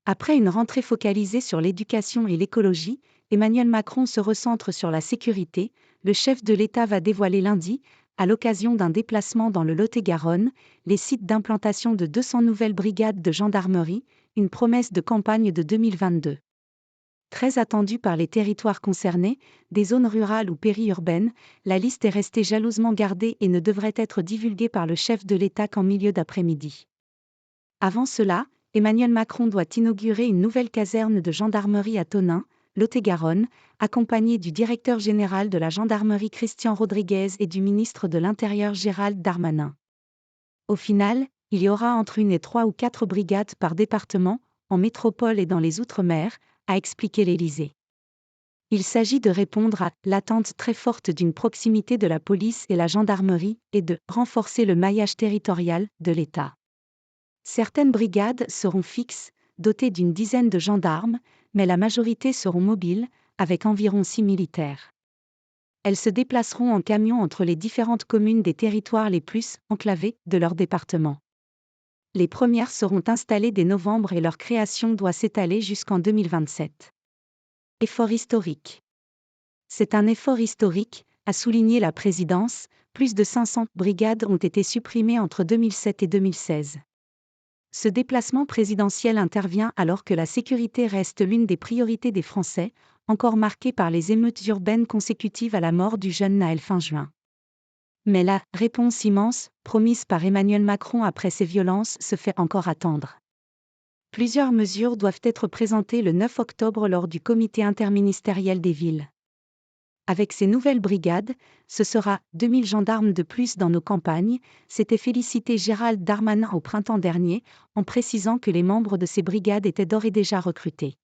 Après une rentrée focalisée sur l'éducation et l'écologie, Emmanuel Macron se recentre sur la sécurité. Le chef de l'État va dévoiler lundi, à l'occasion d'un déplacement dans le Lot-et-Garonne, les sites d'implantation de 200 nouvelles brigades de gendarmerie, une promesse de campagne de 2022. Très attendue par les territoires concernés, des zones rurales ou périurbaines, la liste est restée jalousement gardée et ne devrait être divulguée par le chef de l'État qu'en milieu d'après-midi. Avant cela, Emmanuel Macron doit inaugurer une nouvelle caserne de gendarmerie à Tonneins, Lot-et-Garonne, accompagné du directeur général de la gendarmerie Christian Rodriguez et du ministre de l'Intérieur Gérald Darmanin. Au final, il y aura entre 1 et 3 ou 4 brigades par département, en métropole et dans les Outre-mer, a expliqué l'Élysée. Il s'agit de répondre à l'attente très forte d'une proximité de la police et la gendarmerie et de renforcer le maillage territorial de l'État. Certaines brigades seront fixes, dotées d'une dizaine de gendarmes, mais la majorité seront mobiles, avec environ 6 militaires. Elles se déplaceront en camion entre les différentes communes des territoires les plus enclavés de leur département. Les premières seront installées dès novembre et leur création doit s'étaler jusqu'en 2027. Effort historique. C'est un effort historique, a souligné la présidence. Plus de 500 brigades ont été supprimées entre 2007 et 2016. Ce déplacement présidentiel intervient alors que la sécurité reste l'une des priorités des Français, encore marquée par les émeutes urbaines consécutives à la mort du jeune Naël fin juin. Mais la réponse immense, promise par Emmanuel Macron après ces violences, se fait encore attendre. Plusieurs mesures doivent être présentées le 9 octobre lors du comité interministériel des villes. Avec ces nouvelles brigades, ce sera 2000 gendarmes de plus dans nos campagnes, s'était félicité Gérald Darmanin au printemps dernier, en précisant que les membres de ces brigades étaient d'ores et déjà recrutés.